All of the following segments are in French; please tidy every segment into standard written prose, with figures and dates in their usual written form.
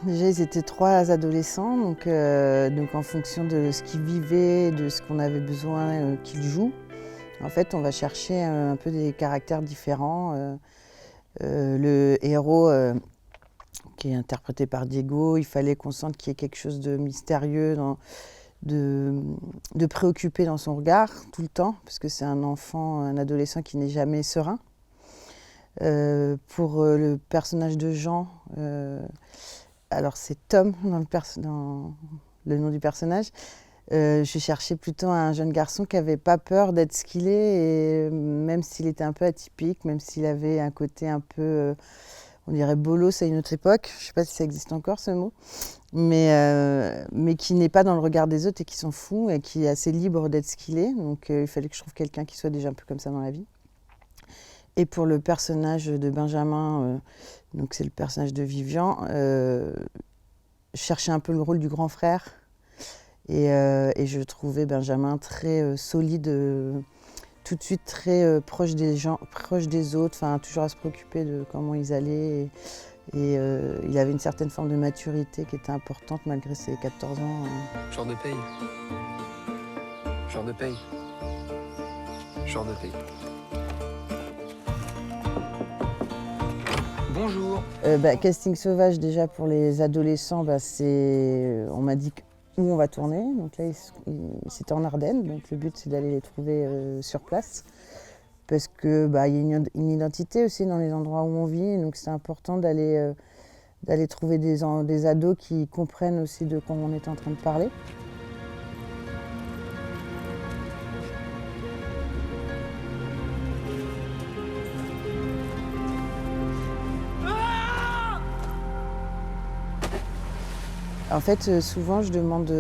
Déjà, ils étaient 3 adolescents, donc en fonction de ce qu'ils vivaient, de ce qu'on avait besoin qu'ils jouent, en fait, on va chercher un peu des caractères différents. Le héros, qui est interprété par Diego, il fallait qu'on sente qu'il y ait quelque chose de mystérieux, de préoccupé dans son regard tout le temps, parce que c'est un enfant, un adolescent qui n'est jamais serein. Pour le personnage de Jean, alors c'est Tom dans le nom du personnage. Je cherchais plutôt un jeune garçon qui n'avait pas peur d'être ce qu'il est, et même s'il était un peu atypique, même s'il avait un côté un peu, on dirait bolos à une autre époque, je ne sais pas si ça existe encore ce mot, mais qui n'est pas dans le regard des autres et qui s'en fout et qui est assez libre d'être ce qu'il est. Donc il fallait que je trouve quelqu'un qui soit déjà un peu comme ça dans la vie. Et pour le personnage de Benjamin, donc c'est le personnage de Vivian, je cherchais un peu le rôle du grand frère. Et je trouvais Benjamin très solide, tout de suite très proche des gens, proche des autres, enfin toujours à se préoccuper de comment ils allaient. Et il avait une certaine forme de maturité qui était importante malgré ses 14 ans. Genre de paye. Genre de paye. Genre de paye. Bonjour. Casting sauvage déjà pour les adolescents, on m'a dit où on va tourner. Donc là, c'était en Ardennes, donc le but c'est d'aller les trouver sur place. Parce que y a une identité aussi dans les endroits où on vit, donc c'est important d'aller trouver des ados qui comprennent aussi de quoi on est en train de parler. En fait, souvent, je demande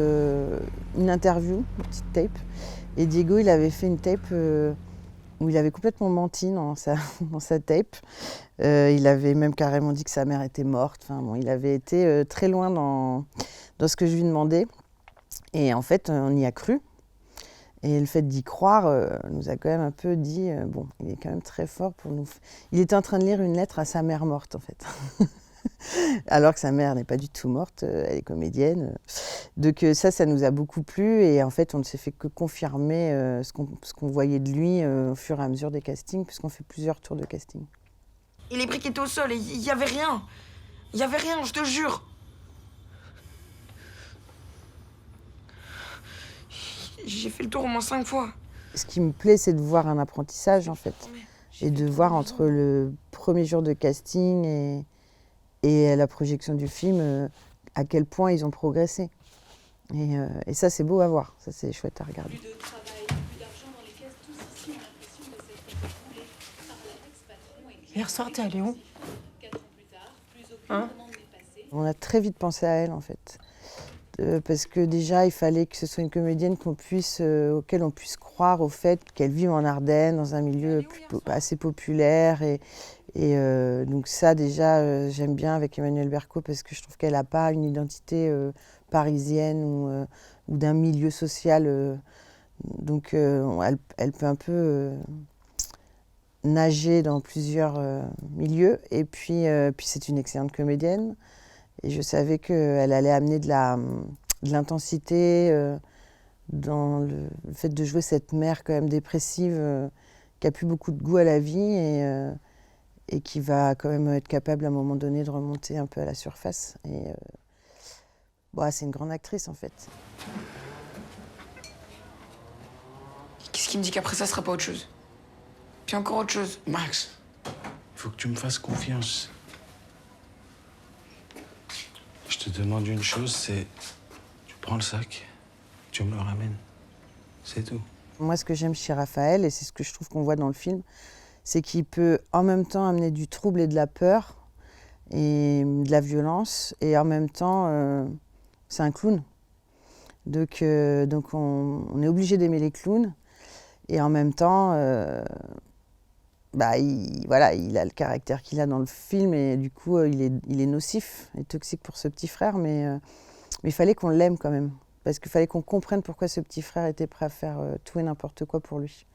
une interview, une petite tape. Et Diego, il avait fait une tape où il avait complètement menti dans sa tape. Il avait même carrément dit que sa mère était morte. Enfin, bon, il avait été très loin dans ce que je lui demandais. Et en fait, on y a cru. Et le fait d'y croire nous a quand même un peu dit, bon, il est quand même très fort pour nous. Il était en train de lire une lettre à sa mère morte, en fait. Alors que sa mère n'est pas du tout morte, elle est comédienne. Donc ça nous a beaucoup plu et en fait on ne s'est fait que confirmer ce qu'on voyait de lui au fur et à mesure des castings, puisqu'on fait plusieurs tours de casting. Et les briques étaient au sol et il y avait rien. Il y avait rien, je te jure. J'ai fait le tour au moins 5 fois. Ce qui me plaît, c'est de voir un apprentissage en fait, et de voir entre le premier jour de casting et la projection du film à quel point ils ont progressé. Et ça, c'est beau à voir, ça c'est chouette à regarder. Plus de travail, plus d'argent dans les caisses, tous ici ont l'impression de s'être roulés par leur ex-patron et Hier soir, t'es allé où? 4 ans plus tard, plus aucun moment n'est passé. On a très vite pensé à elle en fait. Parce que déjà, il fallait que ce soit une comédienne auquel on puisse croire au fait qu'elle vive en Ardennes, dans un milieu assez populaire. Donc ça, déjà, j'aime bien avec Emmanuelle Berco parce que je trouve qu'elle n'a pas une identité parisienne ou d'un milieu social. Donc elle peut un peu nager dans plusieurs milieux. Et puis c'est une excellente comédienne. Et je savais qu'elle allait amener de l'intensité dans le fait de jouer cette mère quand même dépressive qui a plus beaucoup de goût à la vie et qui va quand même être capable à un moment donné de remonter un peu à la surface. C'est une grande actrice en fait. Qu'est-ce qui me dit qu'après ça sera pas autre chose? Puis encore autre chose. Max, il faut que tu me fasses confiance. Je te demande une chose, c'est tu prends le sac, tu me le ramènes. C'est tout. Moi, ce que j'aime chez Raphaël, et c'est ce que je trouve qu'on voit dans le film, c'est qu'il peut en même temps amener du trouble et de la peur et de la violence, et en même temps, c'est un clown. Donc on est obligé d'aimer les clowns, et en même temps, il a le caractère qu'il a dans le film, et du coup, il est nocif et toxique pour ce petit frère, mais il fallait qu'on l'aime quand même, parce qu'il fallait qu'on comprenne pourquoi ce petit frère était prêt à faire tout et n'importe quoi pour lui.